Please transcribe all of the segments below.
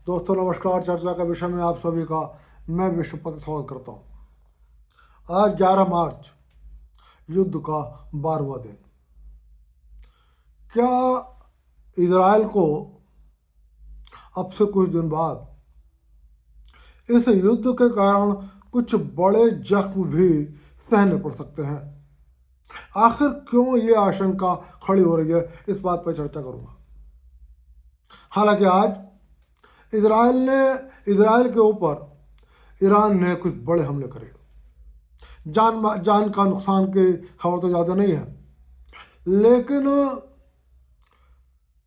दोस्तों नमस्कार। चर्चा का विषय में आप सभी का मैं विश्वपति स्वागत करता हूँ। आज 11 मार्च युद्ध का 12वां दिन। क्या इजराइल को अब से कुछ दिन बाद इस युद्ध के कारण कुछ बड़े जख्म भी सहने पड़ सकते हैं? आखिर क्यों ये आशंका खड़ी हो रही है, इस बात पर चर्चा करूंगा। हालांकि आज इजराइल के ऊपर ईरान ने कुछ बड़े हमले करे। जान का नुकसान की खबर तो ज़्यादा नहीं है, लेकिन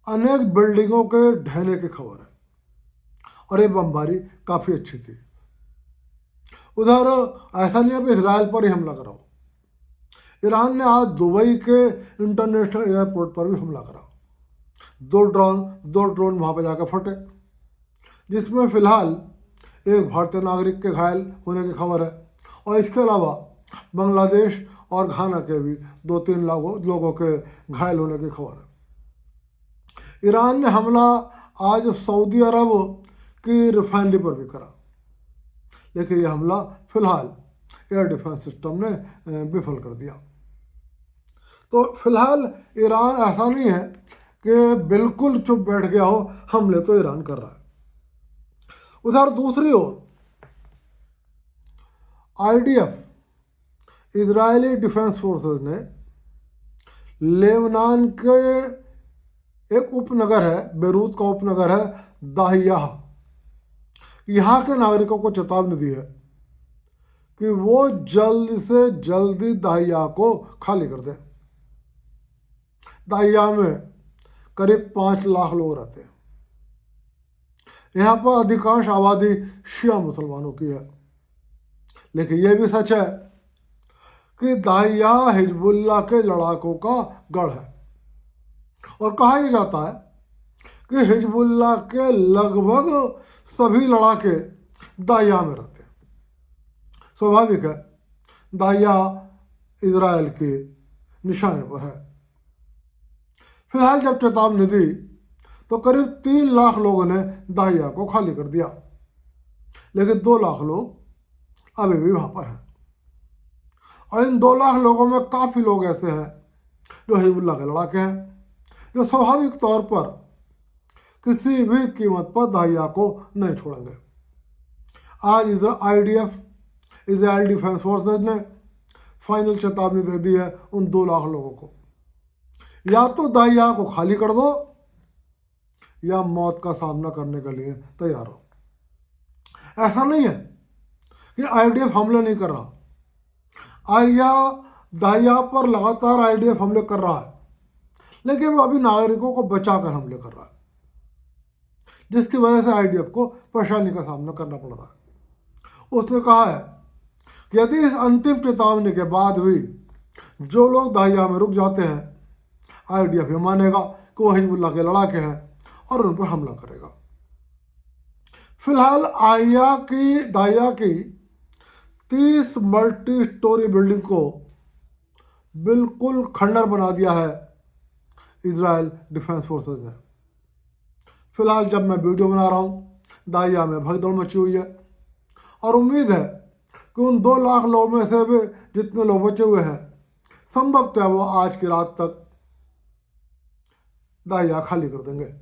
अनेक बिल्डिंगों के ढहने की खबर है और ये बमबारी काफ़ी अच्छी थी। उधर ऐसा नहीं है कि इसराइल पर ही हमला करा हो। ईरान ने आज दुबई के इंटरनेशनल एयरपोर्ट पर भी हमला करा। दो ड्रोन वहाँ पर जाकर फटे, जिसमें फिलहाल एक भारतीय नागरिक के घायल होने की खबर है और इसके अलावा बांग्लादेश और घाना के भी 2-3 लोगों के घायल होने की खबर है। ईरान ने हमला आज सऊदी अरब की रिफाइनरी पर भी करा, लेकिन यह हमला फिलहाल एयर डिफेंस सिस्टम ने विफल कर दिया। तो फिलहाल ईरान ऐसा नहीं है कि बिल्कुल चुप बैठ गया हो, हमले तो ईरान कर रहा है। उधर दूसरी ओर आईडीएफ इजरायली डिफेंस फोर्सेस ने लेबनान के एक उपनगर है, बेरूत का उपनगर है दाहिया, यहाँ के नागरिकों को चेतावनी दी है कि वो जल्द से जल्दी दाहिया को खाली कर दें। दाहिया में करीब 5 लाख लोग रहते हैं। यहाँ पर अधिकांश आबादी शिया मुसलमानों की है, लेकिन यह भी सच है कि दाहिया हिजबुल्लाह के लड़ाकों का गढ़ है और कहा यह जाता है कि हिजबुल्लाह के लगभग सभी लड़ाके दाहिया में रहते हैं। स्वाभाविक है, दाहिया इजराइल के निशाने पर है। फिलहाल जब चेतावनी दी तो करीब 3 लाख लोगों ने दाहिया को खाली कर दिया, लेकिन 2 लाख लोग अभी भी वहाँ पर हैं। और इन 2 लाख लोगों में काफ़ी लोग ऐसे हैं जो हिजबुल्लाह के लड़ाके हैं, जो स्वाभाविक तौर पर किसी भी कीमत पर दाहिया को नहीं छोड़ेंगे। आज इधर आईडीएफ इजराइल डिफेंस फोर्सेज ने फाइनल चेतावनी दे दी है उन 2 लाख लोगों को, या तो दाहिया को खाली कर दो या मौत का सामना करने के लिए तैयार हो। ऐसा नहीं है कि आईडीएफ हमले नहीं कर रहा। दाहिया पर लगातार आईडीएफ हमले कर रहा है, लेकिन वो अभी नागरिकों को बचाकर हमले कर रहा है, जिसकी वजह से आईडीएफ को परेशानी का सामना करना पड़ रहा है। उसने कहा है कि यदि इस अंतिम चेतावनी के बाद भी जो लोग दाहिया में रुक जाते हैं, आईडीएफ ये मानेगा कि वो हिजबुल्लाह के लड़ाके हैं और उन पर हमला करेगा। फिलहाल दाहिया की 30 मल्टी स्टोरी बिल्डिंग को बिल्कुल खंडर बना दिया है इजराइल डिफेंस फोर्सेस ने। फिलहाल जब मैं वीडियो बना रहा हूँ, दाहिया में भगदड़ मची हुई है और उम्मीद है कि उन 2 लाख लोगों में से भी जितने लोग बचे हुए हैं, संभवतः वो आज की रात तक दाहिया खाली कर देंगे।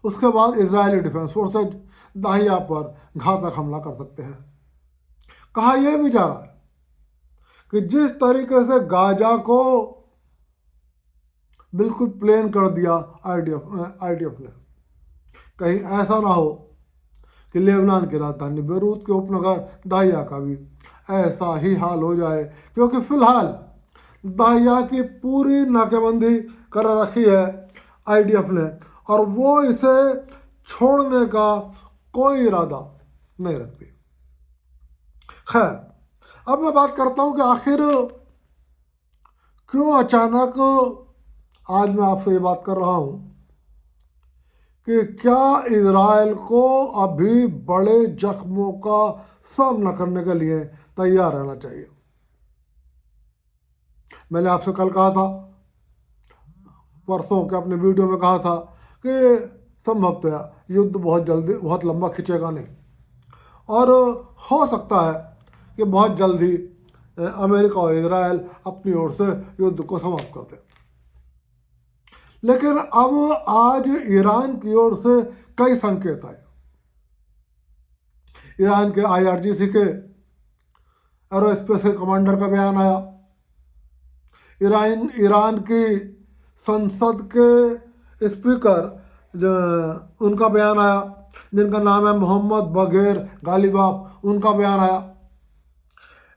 उसके बाद इजरायली डिफेंस फोर्सेज दाहिया पर घातक हमला कर सकते हैं। कहा यह भी जा रहा है कि जिस तरीके से गाजा को बिल्कुल प्लेन कर दिया आईडीएफ ने, कहीं ऐसा ना हो कि लेबनान की राजधानी बेरूत के उपनगर दाहिया का भी ऐसा ही हाल हो जाए, क्योंकि फिलहाल दाहिया की पूरी नाकेबंदी कर रखी है आईडीएफ ने और वो इसे छोड़ने का कोई इरादा नहीं रखती। खैर, अब मैं बात करता हूँ कि आखिर क्यों अचानक आज मैं आपसे ये बात कर रहा हूँ कि क्या इजराइल को अभी बड़े जख्मों का सामना करने के लिए तैयार रहना चाहिए। मैंने आपसे कल कहा था, परसों के अपने वीडियो में कहा था कि संभवतः युद्ध बहुत लंबा खिंचेगा नहीं, और हो सकता है कि बहुत जल्द ही अमेरिका और इजराइल अपनी ओर से युद्ध को समाप्त कर दें। लेकिन अब आज ईरान की ओर से कई संकेत आए। ईरान के IRGC के एरोस्पेस के कमांडर का बयान आया। ईरान की संसद के स्पीकर उनका बयान आया, जिनका नाम है मोहम्मद बगैर गालिबाफ, उनका बयान आया।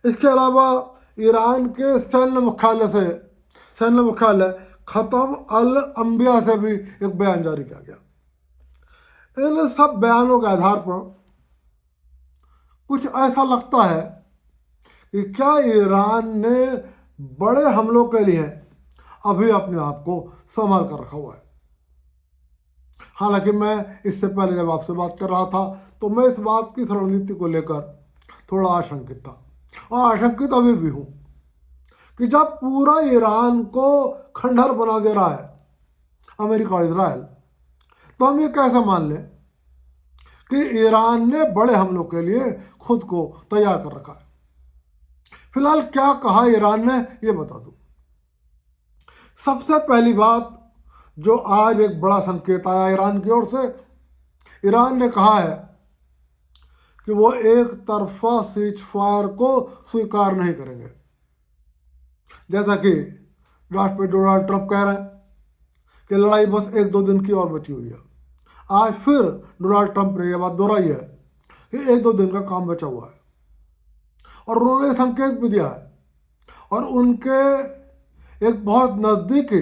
इसके अलावा ईरान के सैन्य मुख्यालय ख़त्म अल अंबिया से भी एक बयान जारी किया गया। इन सब बयानों के आधार पर कुछ ऐसा लगता है कि क्या ईरान ने बड़े हमलों के लिए अभी अपने आप को संभाल कर रखा हुआ है। हालांकि मैं इससे पहले जब आपसे बात कर रहा था तो मैं इस बात की रणनीति को लेकर थोड़ा आशंकित था, और आशंकित अभी भी हूँ कि जब पूरा ईरान को खंडहर बना दे रहा है अमेरिका और इजराइल, तो हम ये कैसे मान लें कि ईरान ने बड़े हमलों के लिए खुद को तैयार कर रखा है। फिलहाल क्या कहा ईरान ने, ये बता दूं। सबसे पहली बात जो आज एक बड़ा संकेत आया ईरान की ओर से, ईरान ने कहा है कि वो एक तरफा सीज फायर को स्वीकार नहीं करेंगे। जैसा कि राष्ट्रपति डोनाल्ड ट्रंप कह रहे हैं कि लड़ाई बस 1-2 दिन की और बची हुई है। आज फिर डोनाल्ड ट्रंप ने यह बात दोहराई है कि 1-2 दिन का काम बचा हुआ है, और उन्होंने संकेत भी दिया है। और उनके एक बहुत नज़दीकी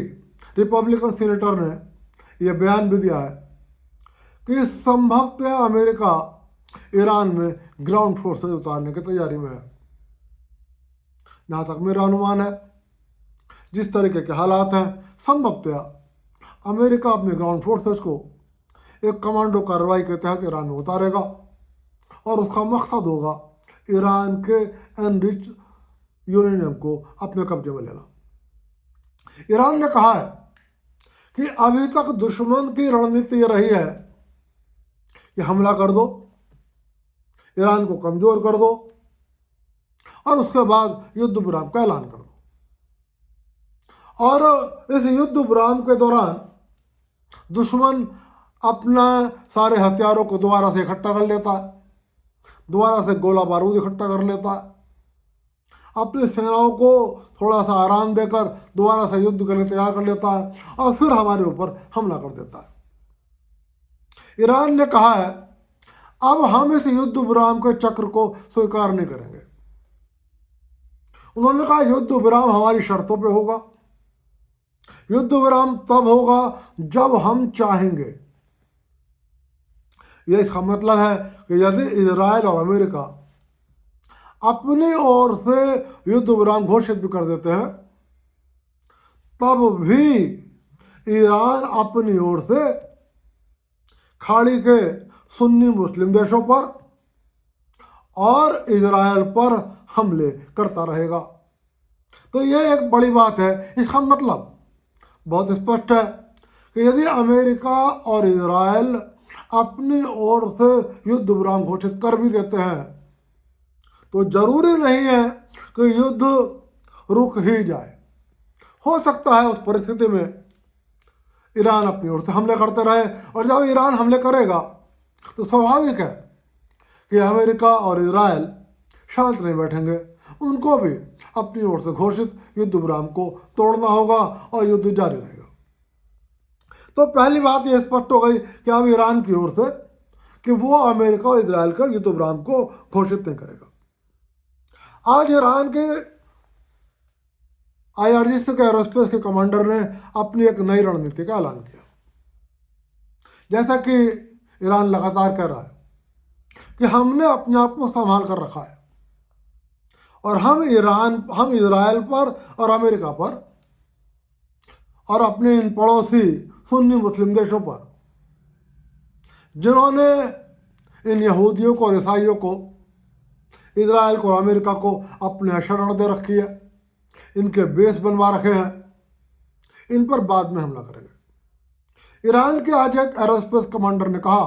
रिपब्लिकन सीनेटर ने यह बयान भी दिया है कि संभवतः अमेरिका ईरान में ग्राउंड फोर्सेज उतारने की तैयारी में है। जहाँ तक मेरा अनुमान है, जिस तरीके के हालात हैं, संभवतः अमेरिका अपने ग्राउंड फोर्सेस को एक कमांडो कार्रवाई के तहत ईरान में उतारेगा, और उसका मकसद होगा ईरान के एनरिच यूरेनियम को अपने कब्जे में लेना। ईरान ने कहा है कि अभी तक दुश्मन की रणनीति ये रही है कि हमला कर दो, ईरान को कमजोर कर दो, और उसके बाद युद्ध विराम का ऐलान कर दो। और इस युद्ध विराम के दौरान दुश्मन अपना सारे हथियारों को दोबारा से इकट्ठा कर लेता है, दोबारा से गोला बारूद इकट्ठा कर लेता है, अपनी सेनाओं को थोड़ा सा आराम देकर दोबारा से युद्ध के लिए तैयार कर लेता है, और फिर हमारे ऊपर हमला कर देता है। ईरान ने कहा है अब हम इस युद्ध विराम के चक्र को स्वीकार नहीं करेंगे। उन्होंने कहा युद्ध विराम हमारी शर्तों पे होगा, युद्ध विराम तब होगा जब हम चाहेंगे। यह इसका मतलब है कि यदि इजराइल और अमेरिका अपनी ओर से युद्ध विराम घोषित भी कर देते हैं, तब भी ईरान अपनी ओर से खाड़ी के सुन्नी मुस्लिम देशों पर और इजराइल पर हमले करता रहेगा। तो यह एक बड़ी बात है। इसका मतलब बहुत स्पष्ट है कि यदि अमेरिका और इजराइल अपनी ओर से युद्ध विराम घोषित कर भी देते हैं, तो जरूरी नहीं है कि युद्ध रुक ही जाए। हो सकता है उस परिस्थिति में ईरान अपनी ओर से हमले करते रहे, और जब ईरान हमले करेगा तो स्वाभाविक है कि अमेरिका और इजराइल शांत नहीं बैठेंगे, उनको भी अपनी ओर से घोषित युद्ध विराम को तोड़ना होगा और युद्ध जारी रहेगा। तो पहली बात यह स्पष्ट हो गई कि अब ईरान की ओर से कि वो अमेरिका और इजराइल का युद्ध विराम को घोषित नहीं करेगा। आज ईरान के IRGC के एरोस्पेस के कमांडर ने अपनी एक नई रणनीति का ऐलान किया। जैसा कि ईरान लगातार कह रहा है कि हमने अपने आप को संभाल कर रखा है, और हम इजराइल पर और अमेरिका पर और अपने इन पड़ोसी सुन्नी मुस्लिम देशों पर, जिन्होंने इन यहूदियों को और ईसाइयों को, इजराइल को और अमेरिका को अपने शरण दे रखी है, इनके बेस बनवा रखे हैं, इन पर बाद में हमला करेंगे। ईरान के आज एक एरोस्पेस कमांडर ने कहा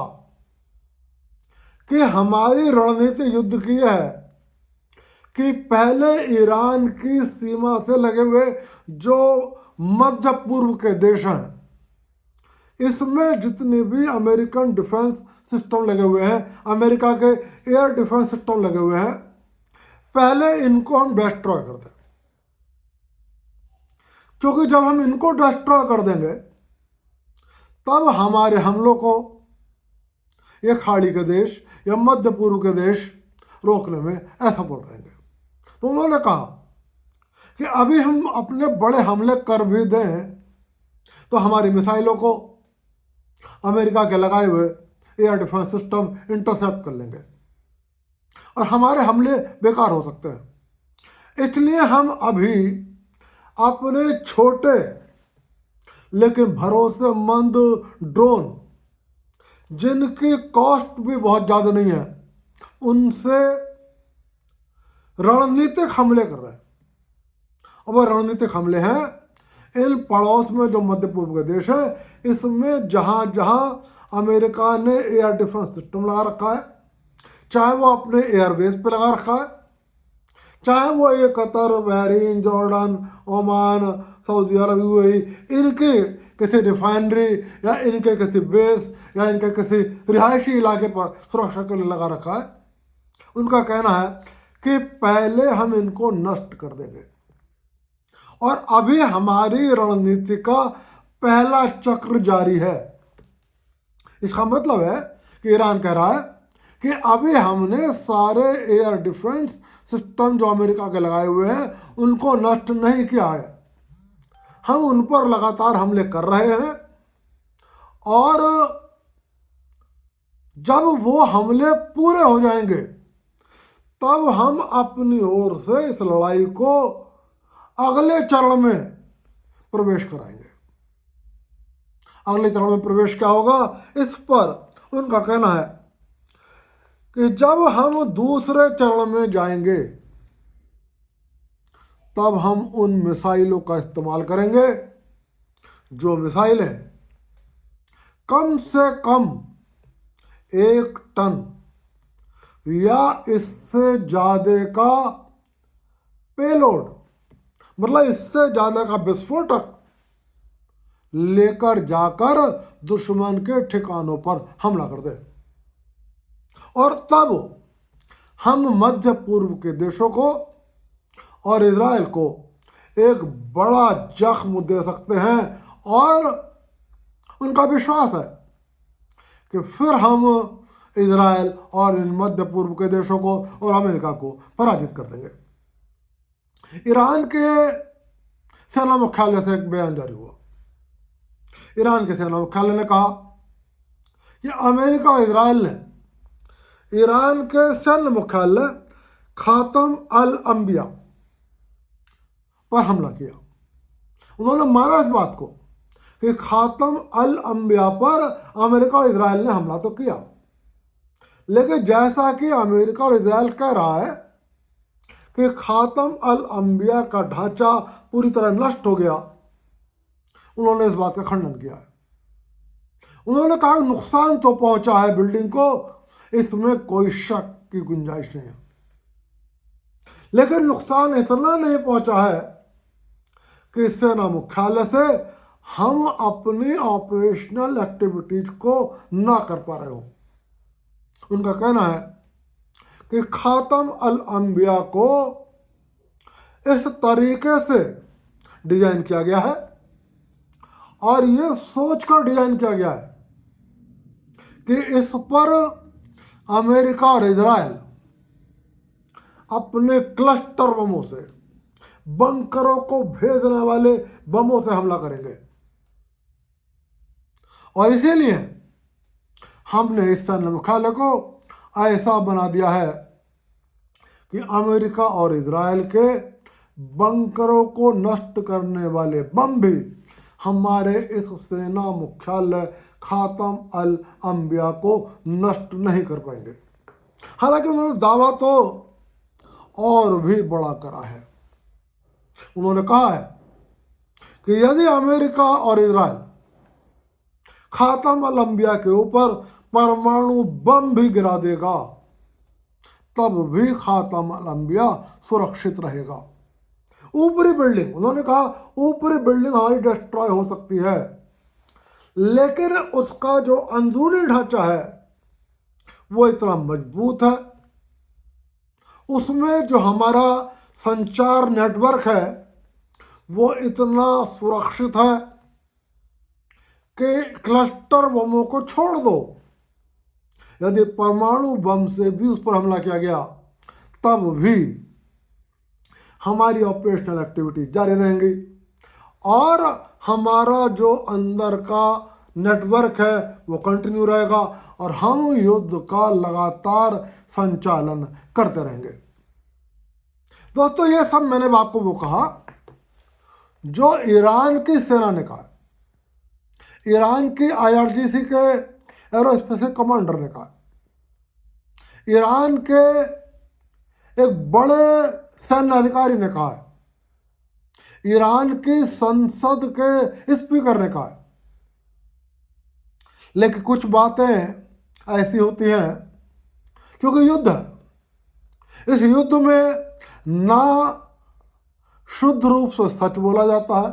कि हमारी रणनीति युद्ध की है कि पहले ईरान की सीमा से लगे हुए जो मध्य पूर्व के देश हैं, इसमें जितने भी अमेरिकन डिफेंस सिस्टम लगे हुए हैं, अमेरिका के एयर डिफेंस सिस्टम लगे हुए हैं, पहले इनको हम डिस्ट्रॉय कर दें। क्योंकि जब हम इनको डिस्ट्रॉय कर देंगे तब हमारे हमलों को ये खाड़ी के देश या मध्य पूर्व के देश रोकने में असफल रहेंगे। तो उन्होंने कहा कि अभी हम अपने बड़े हमले कर भी दें तो हमारी मिसाइलों को अमेरिका के लगाए हुए एयर डिफेंस सिस्टम इंटरसेप्ट कर लेंगे और हमारे हमले बेकार हो सकते हैं। इसलिए हम अभी अपने छोटे लेकिन भरोसेमंद ड्रोन, जिनकी कॉस्ट भी बहुत ज़्यादा नहीं है, उनसे रणनीतिक हमले कर रहे हैं। अब वो रणनीतिक हमले हैं इन पड़ोस में जो मध्य पूर्व के देश है, इसमें जहाँ जहाँ अमेरिका ने एयर डिफेंस सिस्टम लगा रखा है, चाहे वो अपने एयरबेस पे लगा रखा है, चाहे वो ये Qatar, Bahrain, Jordan, Oman, Saudi Arabia, UAE, इनके किसी रिफाइनरी या इनके किसी बेस या इनके किसी रिहायशी इलाके पर सुरक्षा के लिए लगा रखा है। उनका कहना है कि पहले हम इनको नष्ट कर देंगे और अभी हमारी रणनीति का पहला चक्र जारी है। इसका मतलब है कि ईरान कह रहा है कि अभी हमने सारे एयर डिफेंस सिस्टम जो अमेरिका के लगाए हुए हैं उनको नष्ट नहीं किया है, हम उन पर लगातार हमले कर रहे हैं और जब वो हमले पूरे हो जाएंगे तब हम अपनी ओर से इस लड़ाई को अगले चरण में प्रवेश कराएंगे। अगले चरण में प्रवेश क्या होगा, इस पर उनका कहना है कि जब हम दूसरे चरण में जाएंगे तब हम उन मिसाइलों का इस्तेमाल करेंगे जो मिसाइलें कम से कम 1 टन या इससे ज़्यादा का पेलोड, मतलब इससे ज़्यादा का विस्फोटक लेकर जाकर दुश्मन के ठिकानों पर हमला कर दे और तब हम मध्य पूर्व के देशों को और इजराइल को एक बड़ा जख्म दे सकते हैं और उनका विश्वास है कि फिर हम इजराइल और इन मध्य पूर्व के देशों को और अमेरिका को पराजित कर देंगे। ईरान के सेना मुख्यालय से एक बयान जारी हुआ। ईरान के सेना मुख्यालय ने कहा कि अमेरिका और इजराइल ने ईरान के सैन्य मुख्यालय खातम अल अंबिया पर हमला किया। उन्होंने माना इस बात को कि खातम अल अंबिया पर अमेरिका और इजराइल ने हमला तो किया, लेकिन जैसा कि अमेरिका और इजराइल कह रहा है कि खातम अल अंबिया का ढांचा पूरी तरह नष्ट हो गया, उन्होंने इस बात का खंडन किया है। उन्होंने कहा नुकसान तो पहुंचा है बिल्डिंग को, इसमें कोई शक की गुंजाइश नहीं है, लेकिन नुकसान इतना नहीं पहुंचा है कि सेना मुख्यालय से हम अपनी ऑपरेशनल एक्टिविटीज को ना कर पा रहे हो। उनका कहना है कि खातम अल अंबिया को इस तरीके से डिजाइन किया गया है और ये सोचकर डिजाइन किया गया है कि इस पर अमेरिका और इजराइल अपने क्लस्टर बमों से, बंकरों को भेजने वाले बमों से हमला करेंगे और इसीलिए हमने इस सैन्य मुख्यालय को ऐसा बना दिया है कि अमेरिका और इजराइल के बंकरों को नष्ट करने वाले बम भी हमारे इस सेना मुख्यालय खातम अल अंबिया को नष्ट नहीं कर पाएंगे। हालांकि उन्होंने दावा तो और भी बड़ा करा है। उन्होंने कहा है कि यदि अमेरिका और इजराइल खातम अल अंबिया के ऊपर परमाणु बम भी गिरा देगा, तब भी खातम अल अंबिया सुरक्षित रहेगा। ऊपरी बिल्डिंग, उन्होंने कहा ऊपरी बिल्डिंग हमारी डिस्ट्रॉय हो सकती है, लेकिन उसका जो अंदरूनी ढांचा है वो इतना मजबूत है, उसमें जो हमारा संचार नेटवर्क है वो इतना सुरक्षित है कि क्लस्टर बमों को छोड़ दो, यदि परमाणु बम से भी उस पर हमला किया गया तब भी हमारी ऑपरेशनल एक्टिविटी जारी रहेंगी और हमारा जो अंदर का नेटवर्क है वो कंटिन्यू रहेगा और हम युद्ध का लगातार संचालन करते रहेंगे। दोस्तों, ये सब मैंने आपको वो कहा जो ईरान की सेना ने कहा, ईरान की IRGC के एरोस्पेस कमांडर ने कहा, ईरान के एक बड़े सैन्य अधिकारी ने कहा है, ईरान की संसद के स्पीकर ने कहा है। लेकिन कुछ बातें ऐसी होती हैं, क्योंकि युद्ध है, इस युद्ध में ना शुद्ध रूप से सच बोला जाता है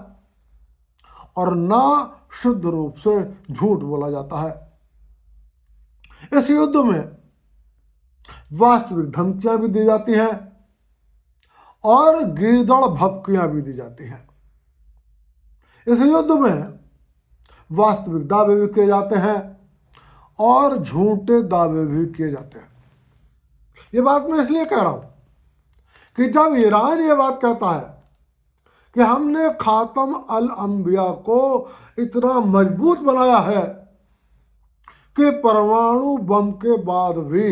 और ना शुद्ध रूप से झूठ बोला जाता है। इस युद्ध में वास्तविक धमकियां भी दी जाती हैं और गीदड़ भपकियां भी दी जाती हैं। इस युद्ध में वास्तविक दावे भी किए जाते हैं और झूठे दावे भी किए जाते हैं। ये बात मैं इसलिए कह रहा हूं कि जब ईरान ये बात कहता है कि हमने खातम अल अंबिया को इतना मजबूत बनाया है कि परमाणु बम के बाद भी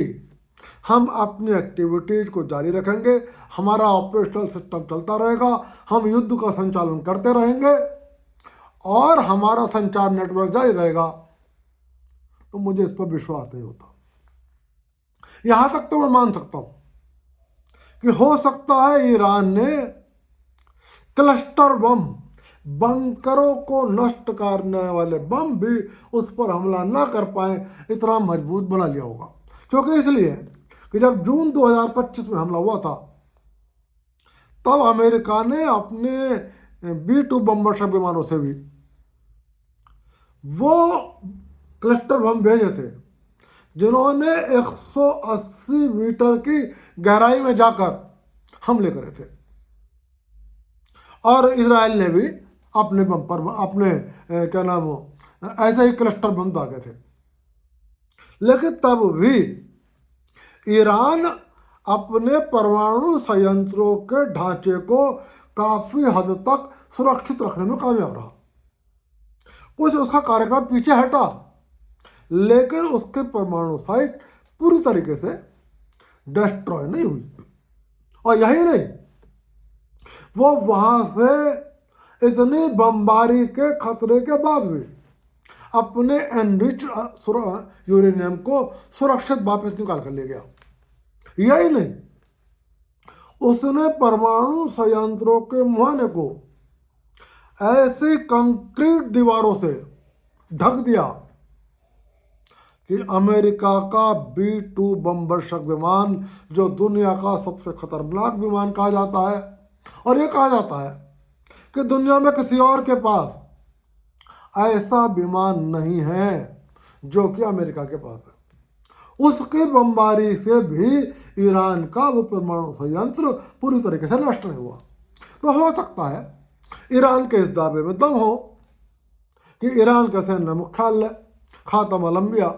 हम अपनी एक्टिविटीज को जारी रखेंगे, हमारा ऑपरेशनल सिस्टम चलता रहेगा, हम युद्ध का संचालन करते रहेंगे और हमारा संचार नेटवर्क जारी रहेगा, तो मुझे इस पर विश्वास नहीं होता। यहां तक तो मैं मान सकता हूं कि हो सकता है ईरान ने क्लस्टर बम, बंकरों को नष्ट करने वाले बम भी उस पर हमला ना कर पाए, इतना मजबूत बना लिया होगा। क्योंकि इसलिए कि जब जून 2025 में हमला हुआ था तब अमेरिका ने अपने B-2 बम्बरशप विमानों से भी वो क्लस्टर बम भेजे थे, जिन्होंने 180 मीटर की गहराई में जाकर हमले करे थे। और इजराइल ने भी अपने बम पर अपने क्या नाम हो ऐसे ही क्लस्टर बम दागे थे। लेकिन तब भी ईरान अपने परमाणु संयंत्रों के ढांचे को काफी हद तक सुरक्षित रखने में कामयाब रहा। कुछ उसका कार्यक्रम पीछे हटा, लेकिन उसके परमाणु साइट पूरी तरीके से डिस्ट्रॉय नहीं हुई। और यही नहीं, वो वहां से इतनी बमबारी के खतरे के बाद भी अपने एनरिच यूरेनियम को सुरक्षित वापस निकाल कर ले गया। यही नहीं, उसने परमाणु संयंत्रों के मुहाने को ऐसी कंक्रीट दीवारों से ढक दिया कि अमेरिका का B-2 बम्बरशक विमान, जो दुनिया का सबसे खतरनाक विमान कहा जाता है, और ये कहा जाता है कि दुनिया में किसी और के पास ऐसा विमान नहीं है जो कि अमेरिका के पास है, उसकी बमबारी से भी ईरान का वो परमाणु संयंत्र पूरी तरीके से नष्ट नहीं हुआ। तो हो सकता है ईरान के इस दावे में दम हो कि ईरान का सैन्य मुख्यालय खातम अल अंबिया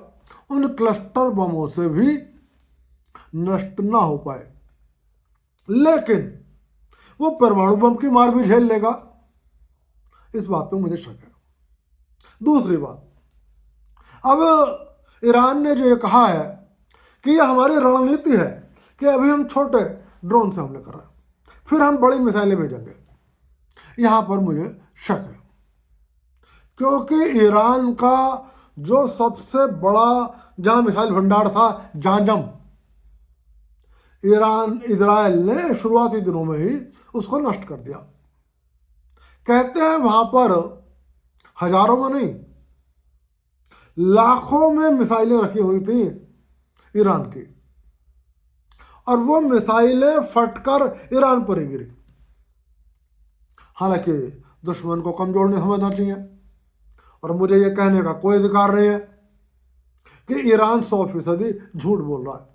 उन क्लस्टर बमों से भी नष्ट ना हो पाए, लेकिन वो परमाणु बम की मार भी झेल लेगा, इस बात पे मुझे शक है। दूसरी बात, अब ईरान ने जो ये कहा है कि ये हमारी रणनीति है कि अभी हम छोटे ड्रोन से हमले कर रहे हैं, फिर हम बड़ी मिसाइलें भेजेंगे, यहाँ पर मुझे शक है। क्योंकि ईरान का जो सबसे बड़ा जहां मिसाइल भंडार था जाजम, इजराइल ने शुरुआती दिनों में ही उसको नष्ट कर दिया। कहते हैं वहां पर हजारों में नहीं, लाखों में मिसाइलें रखी हुई थी ईरान की, और वो मिसाइलें फटकर ईरान पर ही गिरी। हालांकि दुश्मन को कमजोर नहीं समझना चाहिए, और मुझे ये कहने का कोई अधिकार नहीं है कि ईरान 100% झूठ बोल रहा है।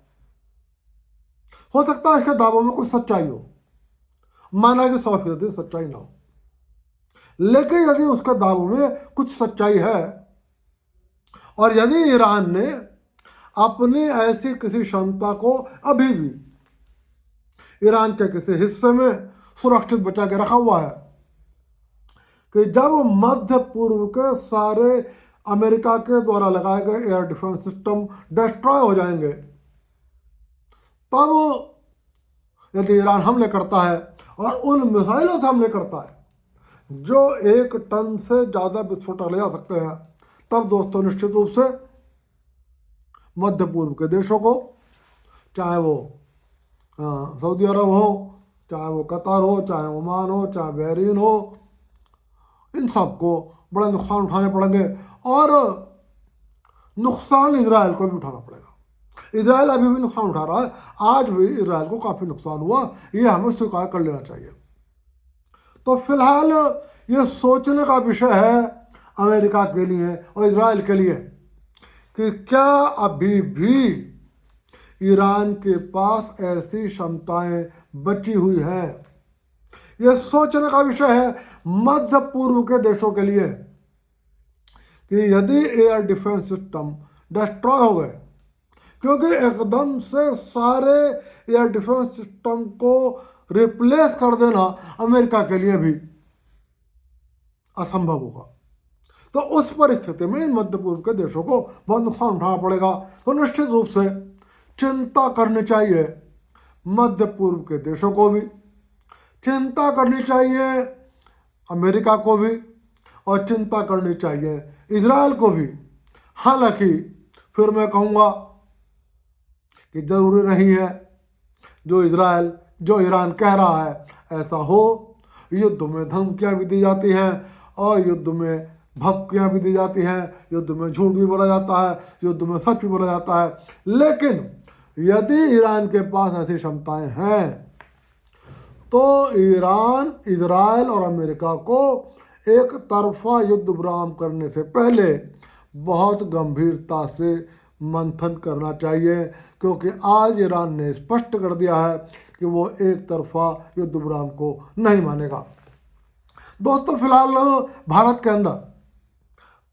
हो सकता है इसके दावों में कुछ सच्चाई हो, माना कि 100% सच्चाई ना हो, लेकिन यदि उसके दावों में कुछ सच्चाई है, और यदि ईरान ने अपनी ऐसी किसी क्षमता को अभी भी ईरान के किसी हिस्से में सुरक्षित बचा के रखा हुआ है कि जब मध्य पूर्व के सारे अमेरिका के द्वारा लगाए गए एयर डिफेंस सिस्टम डिस्ट्रॉय हो जाएंगे, तब यदि ईरान हमले करता है और उन मिसाइलों से हमले करता है जो 1 टन से ज़्यादा विस्फोटक ले जा सकते हैं, तब दोस्तों निश्चित रूप से मध्य पूर्व के देशों को, चाहे वो सऊदी अरब हो, चाहे वो कतर हो, चाहे ओमान हो, चाहे बहरीन हो, इन सब को बड़े नुकसान उठाने पड़ेंगे, और नुकसान इजराइल को भी उठाना पड़ेगा। इजराइल अभी भी नुकसान उठा रहा है, आज भी इजराइल को काफ़ी नुकसान हुआ, ये हमें स्वीकार कर लेना चाहिए। तो फिलहाल ये सोचने का विषय है अमेरिका के लिए और इजराइल के लिए कि क्या अभी भी ईरान के पास ऐसी क्षमताएं बची हुई हैं। ये सोचने का विषय है मध्य पूर्व के देशों के लिए कि यदि एयर डिफेंस सिस्टम डिस्ट्रॉय हो गए, क्योंकि एकदम से सारे एयर डिफेंस सिस्टम को रिप्लेस कर देना अमेरिका के लिए भी असंभव होगा, तो उस परिस्थिति में मध्य पूर्व के देशों को बहुत नुकसान उठाना पड़ेगा। तो निश्चित रूप से चिंता करनी चाहिए मध्य पूर्व के देशों को भी, चिंता करनी चाहिए अमेरिका को भी, और चिंता करनी चाहिए इजराइल को भी। हालांकि फिर मैं कहूँगा कि ज़रूरी नहीं है जो ईरान कह रहा है ऐसा हो। युद्ध में धमकियाँ भी दी जाती हैं, और युद्ध में भपकियाँ भी दी जाती हैं, युद्ध में झूठ भी बोला जाता है, युद्ध में सच भी बोला जाता है। लेकिन यदि ईरान के पास ऐसी क्षमताएं हैं तो ईरान, इजराइल और अमेरिका को एक तरफा युद्ध विराम करने से पहले बहुत गंभीरता से मंथन करना चाहिए, क्योंकि आज ईरान ने स्पष्ट कर दिया है कि वो एक तरफा युद्ध विराम को नहीं मानेगा। दोस्तों, फिलहाल भारत के अंदर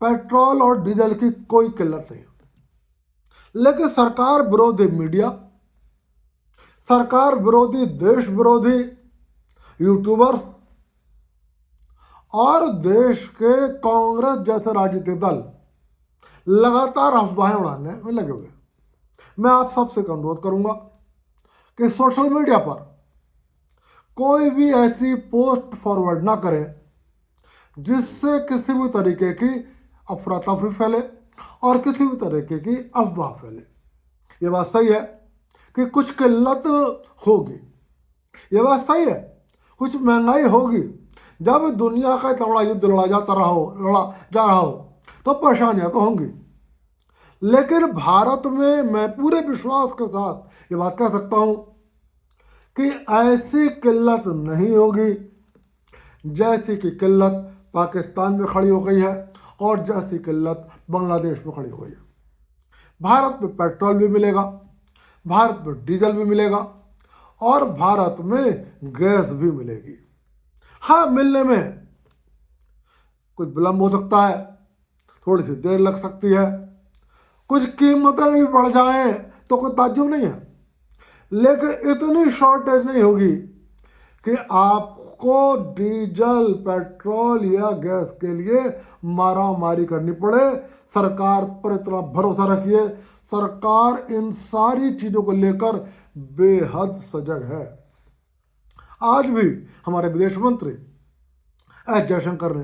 पेट्रोल और डीजल की कोई किल्लत नहीं, लेकिन सरकार विरोधी मीडिया, सरकार विरोधी, देश विरोधी यूट्यूबर्स और देश के कांग्रेस जैसे राजनीतिक दल लगातार अफवाहें उड़ाने में लगे हुए। मैं आप सबसे अनुरोध करूंगा कि सोशल मीडिया पर कोई भी ऐसी पोस्ट फॉरवर्ड ना करें जिससे किसी भी तरीके की अफरा तफरी फैले और किसी भी तरीके की अफवाह फैले। ये बात सही है कि कुछ किल्लत होगी, ये बात सही है कुछ महंगाई होगी। जब दुनिया का इतना बड़ा युद्ध लड़ा जा रहा हो तो परेशानियां तो होंगी, लेकिन भारत में मैं पूरे विश्वास के साथ ये बात कह सकता हूं कि ऐसी किल्लत नहीं होगी जैसी कि किल्लत पाकिस्तान में खड़ी हो गई है और जैसी किल्लत बांग्लादेश में खड़ी हो गई है। भारत में पेट्रोल भी मिलेगा, भारत में डीजल भी मिलेगा, और भारत में गैस भी मिलेगी। हाँ, मिलने में कुछ विलंब हो सकता है, थोड़ी सी देर लग सकती है, कुछ कीमतें भी बढ़ जाएं तो कोई ताज्जुब नहीं है, लेकिन इतनी शॉर्टेज नहीं होगी कि आपको डीजल, पेट्रोल या गैस के लिए मारा मारी करनी पड़े। सरकार पर इतना भरोसा रखिए, सरकार इन सारी चीज़ों को लेकर बेहद सजग है। आज भी हमारे विदेश मंत्री एस जयशंकर ने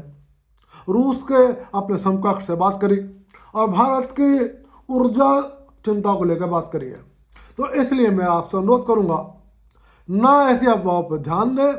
रूस के अपने समकक्ष से बात करी और भारत की ऊर्जा चिंता को लेकर बात करी है। तो इसलिए मैं आपसे अनुरोध करूंगा, ना ऐसी अफवाहों पर ध्यान दें,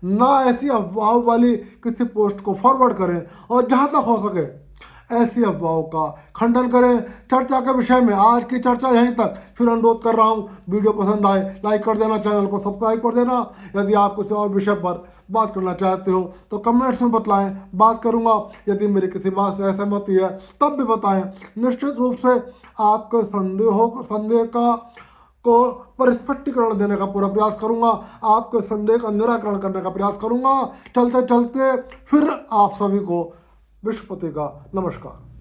ना ऐसी अफवाहों वाली किसी पोस्ट को फॉरवर्ड करें, और जहां तक हो सके ऐसी अफवाहों का खंडन करें। चर्चा के विषय में आज की चर्चा यहीं तक। फिर अनुरोध कर रहा हूँ, वीडियो पसंद आए लाइक कर देना, चैनल को सब्सक्राइब कर देना। यदि आप कुछ और विषय पर बात करना चाहते हो तो कमेंट्स में बताएं, बात करूंगा। यदि मेरी किसी बात से असहमति है तब भी बताएं। निश्चित रूप से आपके संदेह को परिस्फुटीकरण देने का पूरा प्रयास करूंगा, आपके संदेह का निराकरण करने का प्रयास करूंगा। चलते चलते फिर आप सभी को विश्वपति का नमस्कार।